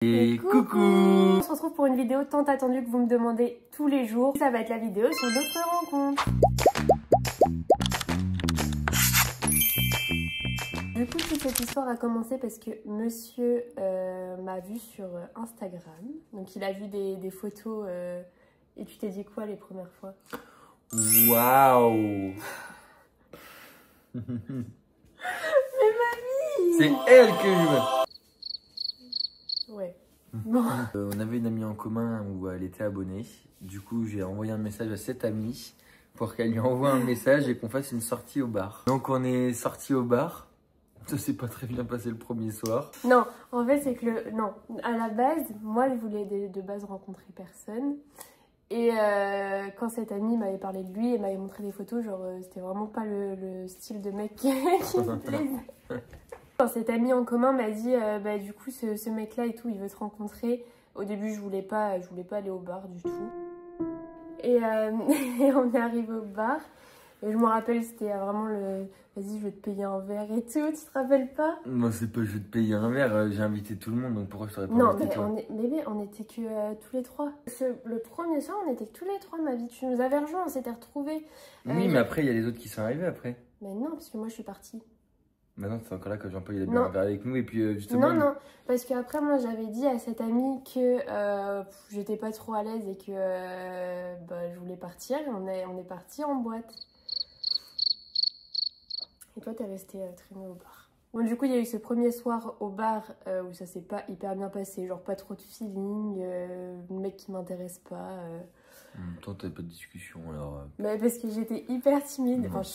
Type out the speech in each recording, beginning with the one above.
Et coucou! On se retrouve pour une vidéo tant attendue que vous me demandez tous les jours. Ça va être la vidéo sur notre rencontre. Du coup, toute cette histoire a commencé parce que monsieur m'a vu sur Instagram. Donc il a vu des photos et tu t'es dit quoi les premières fois? Waouh! Mais mamie! C'est elle que je veux! Ouais. Bon. On avait une amie en commun où elle était abonnée. Du coup, j'ai envoyé un message à cette amie pour qu'elle lui envoie un message et qu'on fasse une sortie au bar. Donc on est sorti au bar. Ça s'est pas très bien passé le premier soir. Non, en fait, c'est que non, à la base, moi, je voulais de base rencontrer personne. Et quand cette amie m'avait parlé de lui et m'avait montré des photos, genre, c'était vraiment pas le style de mec qui me plaisait. Quand cette amie en commun m'a dit, bah, du coup, ce mec-là et tout, il veut te rencontrer. Au début, je voulais pas aller au bar du tout. Et, et on est arrivé au bar. Et je me rappelle, c'était vraiment le vas-y, je vais te payer un verre et tout, tu te rappelles pas? Moi, c'est pas je vais te payer un verre, j'ai invité tout le monde, donc pourquoi je t'aurais pas non, invité toi? Bébé, on était que tous les trois. Le premier soir, on était que tous les trois, ma vie. Tu nous avais rejoints, on s'était retrouvés. Oui, mais après, il y a les autres qui sont arrivés après. Mais non, parce que moi, je suis partie. Bah non, c'est encore là que Jean-Paul il a bien un verre avec nous et puis justement... Non, parce qu'après, moi, j'avais dit à cette amie que j'étais pas trop à l'aise et que bah, je voulais partir. Et on est parti en boîte. Et toi, t'es resté traîner au bar. Bon, du coup, il y a eu ce premier soir au bar où ça s'est pas hyper bien passé. Genre, pas trop de feeling, le mec qui m'intéresse pas. Toi, t'avais pas de discussion alors... Mais parce que j'étais hyper timide. Enfin, je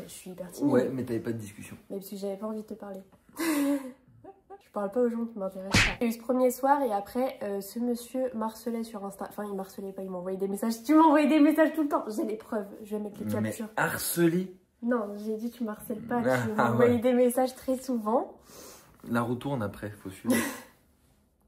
suis hyper timide. Ouais, mais t'avais pas de discussion. Mais parce que j'avais pas envie de te parler. Je parle pas aux gens qui m'intéressent pas. Il y a eu ce premier soir et après, ce monsieur m'harcelait sur Insta. Enfin, il m'harcelait pas, il m'envoyait des messages. Tu m'envoyais des messages tout le temps. J'ai les preuves, je vais mettre les captures. Mais harcelé? Non, j'ai dit tu m'harcèles pas. Tu m'envoyais des messages très souvent. La retourne après, faut suivre.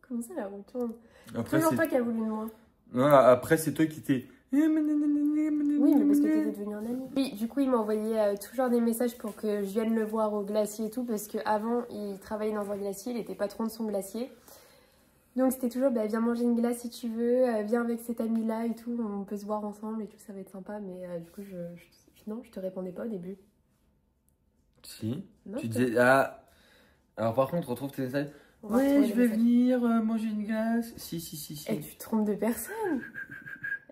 Comment ça la retourne? Après, toujours toi qui as voulu de moi. Non, après c'est toi qui t'es... Oui, mais parce que t'étais devenu un ami. Oui, du coup, il m'envoyait toujours des messages pour que je vienne le voir au glacier et tout, parce qu'avant, il travaillait dans un glacier, il était patron de son glacier. Donc c'était toujours, bah, viens manger une glace si tu veux, viens avec cet ami-là et tout, on peut se voir ensemble et tout, ça va être sympa. Mais du coup, non, je te répondais pas au début. Si. Non, tu disais, ah... Alors par contre, retrouve tes messages. Ouais, je vais venir manger une glace. Si. Et tu te trompes de personne.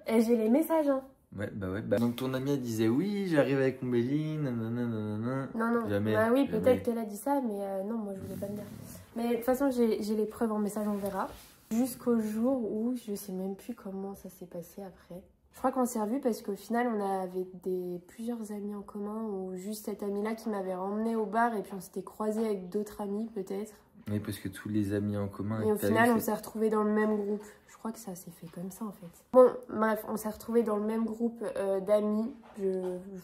Et j'ai les messages, hein. Ouais, bah ouais. Donc ton amie, elle disait, oui, j'arrive avec mon Béline, nanana. Non. Jamais. Bah oui, jamais. peut-être qu'elle a dit ça, mais non, moi je voulais pas venir. Mais de toute façon, j'ai les preuves en message, on verra. Jusqu'au jour où je sais même plus comment ça s'est passé après. Je crois qu'on s'est revus parce qu'au final, on avait plusieurs amis en commun, ou juste cette amie-là qui m'avait emmené au bar et puis on s'était croisés avec d'autres amis peut-être. Oui, parce que tous les amis en commun... Et au final, on s'est retrouvés dans le même groupe. Je crois que ça s'est fait comme ça, en fait. Bon, bref, on s'est retrouvés dans le même groupe d'amis.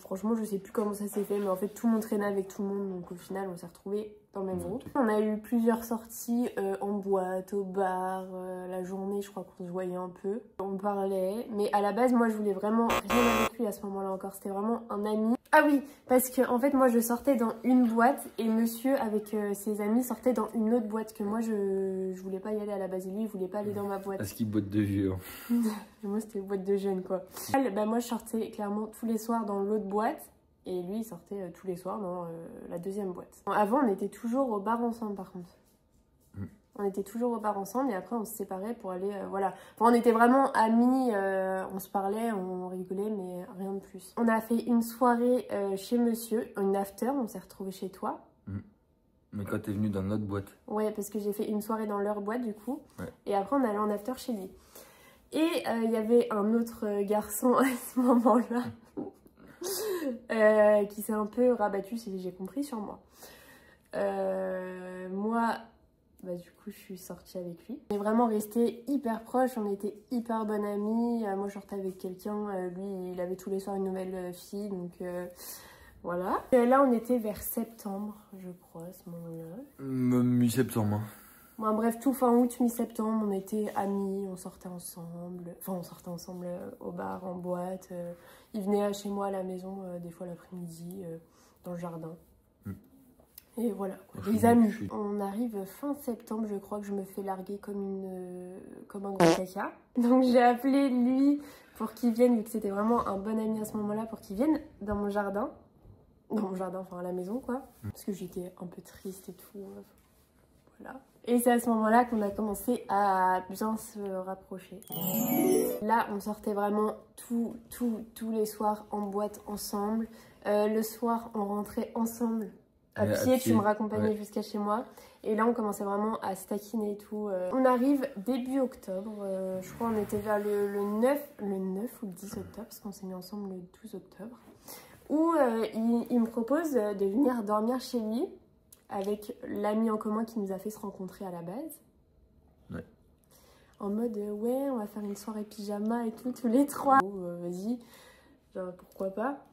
Franchement, je sais plus comment ça s'est fait, mais en fait, tout le monde traînait avec tout le monde. Donc au final, on s'est retrouvés dans le même groupe. On a eu plusieurs sorties en boîte, au bar, la journée, je crois qu'on se voyait un peu. On parlait, mais à la base, moi, je voulais vraiment rien avec lui à ce moment-là encore. C'était vraiment un ami. Ah oui, parce que en fait moi je sortais dans une boîte et monsieur avec ses amis sortait dans une autre boîte que moi je voulais pas y aller à la base et lui il voulait pas aller dans ma boîte. Parce qu'il boîte de vieux. Hein. Moi c'était une boîte de jeunes quoi. Bah, moi je sortais clairement tous les soirs dans l'autre boîte et lui il sortait tous les soirs dans la deuxième boîte. Avant on était toujours au bar ensemble par contre. On était toujours au bar ensemble et après on se séparait pour aller, voilà. Enfin, on était vraiment amis, on se parlait, on rigolait, mais rien de plus. On a fait une soirée chez monsieur, une after, on s'est retrouvés chez toi. Mais quand t'es venu dans notre boîte. Ouais, parce que j'ai fait une soirée dans leur boîte du coup. Ouais. Et après on allait en after chez lui. Et il y avait un autre garçon à ce moment-là qui s'est un peu rabattu, si j'ai compris, sur moi. Moi... Bah, du coup, je suis sortie avec lui. On est vraiment resté hyper proches, on était hyper bonnes amies. Moi, je sortais avec quelqu'un, lui, il avait tous les soirs une nouvelle fille, donc voilà. Et là, on était vers septembre, je crois, à ce moment-là. Mi-septembre. Bon, bref, tout fin août, mi-septembre, on était amis, on sortait ensemble. Enfin, on sortait ensemble au bar, en boîte. Il venait chez moi à la maison, des fois l'après-midi, dans le jardin. Et voilà, quoi. Les amis. On arrive fin septembre, je crois que je me fais larguer comme un gros caca. Donc j'ai appelé lui pour qu'il vienne, vu que c'était vraiment un bon ami à ce moment-là, pour qu'il vienne dans mon jardin. Dans mon jardin, enfin à la maison, quoi. Parce que j'étais un peu triste et tout. Voilà. Et c'est à ce moment-là qu'on a commencé à bien se rapprocher. Là, on sortait vraiment tous les soirs en boîte ensemble. Le soir, on rentrait ensemble. À pied, tu me raccompagnais jusqu'à chez moi. Et là, on commençait vraiment à se taquiner et tout. On arrive début octobre. Je crois qu'on était vers le 9 ou le 10 octobre, parce qu'on s'est mis ensemble le 12 octobre. Où il me propose de venir dormir chez lui avec l'ami en commun qui nous a fait se rencontrer à la base. Ouais. En mode, ouais, on va faire une soirée pyjama et tout, tous les trois. Vas-y, genre, pourquoi pas.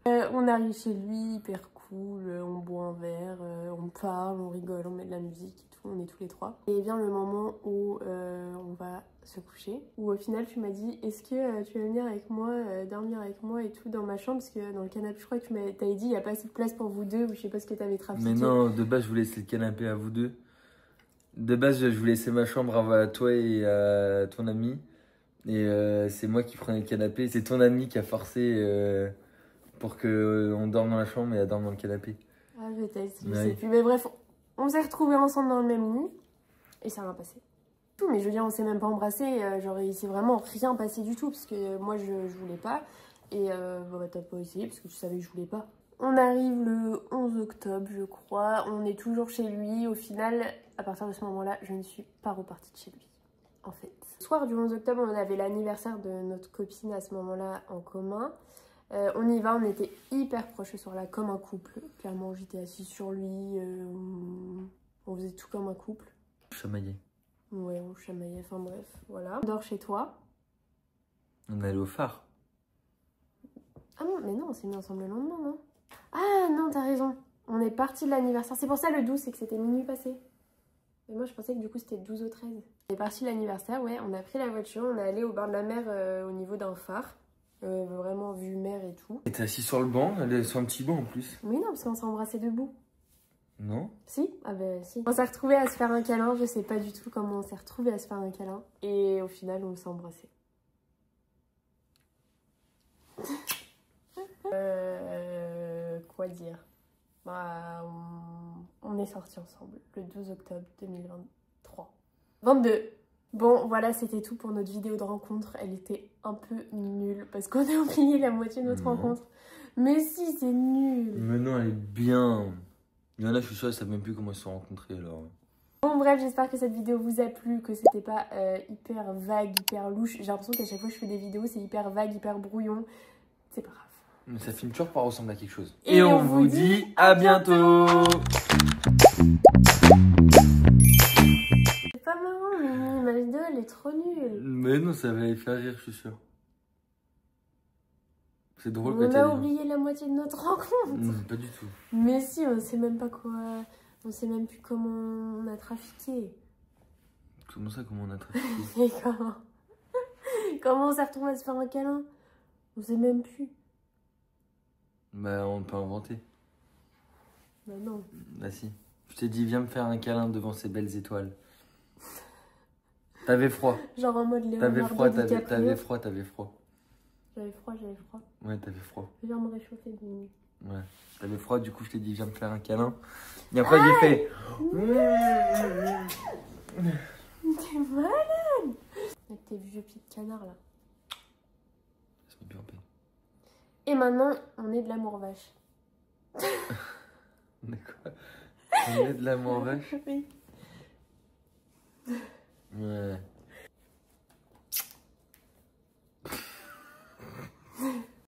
On arrive chez lui, hyper cool, on boit un verre, on parle, on rigole, on met de la musique et tout, on est tous les trois. Et vient le moment où on va se coucher, où au final tu m'as dit, est-ce que tu vas venir avec moi, dormir avec moi et tout dans ma chambre, parce que dans le canapé, je crois que tu t'avais dit, il n'y a pas assez de place pour vous deux, ou je sais pas ce que tu avais trafiqué. Mais non, de base je voulais laisser le canapé à vous deux. De base je voulais laisser ma chambre à toi et à ton ami. Et c'est moi qui prenais le canapé, c'est ton ami qui a forcé... pour qu'on dorme dans la chambre et elle dorme dans le canapé. Ah, peut-être, je sais plus. Mais bref, on s'est retrouvés ensemble dans le même lit et ça va passer. Tout, mais je veux dire, on s'est même pas embrassé. Genre, il s'est vraiment rien passé du tout parce que moi, je voulais pas. Et bah, t'as pas essayé parce que tu savais que je voulais pas. On arrive le 11 octobre, je crois. On est toujours chez lui. Au final, à partir de ce moment-là, je ne suis pas repartie de chez lui. En fait. Le soir du 11 octobre, on avait l'anniversaire de notre copine à ce moment-là en commun. On y va, on était hyper proches ce soir-là, comme un couple. Clairement, j'étais assise sur lui, on faisait tout comme un couple. Chamaillé. Ouais, on chamaillait, enfin bref, voilà. On dort chez toi. On est allé au phare. Ah non, mais non, on s'est mis ensemble le lendemain, non? Ah non, t'as raison. On est parti de l'anniversaire. C'est pour ça le 12, c'est que c'était minuit passé. Et moi, je pensais que du coup, c'était 12 au 13. On est parti de l'anniversaire, ouais. On a pris la voiture, on est allé au bord de la mer au niveau d'un phare. Vraiment vue mer et tout. Et t'es assis sur le banc, elle est sur un petit banc en plus. Oui, non, parce qu'on s'est embrassé debout. Non? Si? Ah ben si. On s'est retrouvés à se faire un câlin, je sais pas du tout comment on s'est retrouvés à se faire un câlin. Et au final, on s'est embrassés. Quoi dire? Bah, on est sortis ensemble le 12 octobre 2023. 22. Bon, voilà, c'était tout pour notre vidéo de rencontre. Elle était un peu nulle parce qu'on a oublié la moitié de notre rencontre. Mais si, c'est nul. Mais non, elle est bien. Il y en a, je suis sûr, ils savent même plus comment ils se sont rencontrés alors. Bon, bref, j'espère que cette vidéo vous a plu, que c'était pas hyper vague, hyper louche. J'ai l'impression qu'à chaque fois que je fais des vidéos, c'est hyper vague, hyper brouillon. C'est pas grave. Mais ça finit toujours par ressembler à quelque chose. Et on vous dit à bientôt. C'est pas marrant, mais ma vidéo, elle est trop nulle. Mais non, ça va les faire rire, je suis sûr. C'est drôle quand on a oublié la moitié de notre rencontre. Non, pas du tout. Mais si, on sait même pas quoi... On sait même plus comment on a trafiqué. Comment ça, comment on a trafiqué? Mais comment? Comment on s'est retrouvé à se faire un câlin? On sait même plus. Bah, on peut inventer. Bah non. Bah si. Je t'ai dit, viens me faire un câlin devant ces belles étoiles. T'avais froid. Genre en mode Léonardo T'avais froid, DiCaprio. t'avais froid, t'avais froid. J'avais froid, j'avais froid. Ouais, t'avais froid. Je viens me réchauffer de nuit. Ouais, t'avais froid, du coup je t'ai dit viens me faire un câlin. Et après j'ai fait... T'es malade. Avec tes vieux pieds de canard là. Ça me met bien en paix. Et maintenant, on est de l'amour vache. On est quoi? On est de l'amour vache? Oui.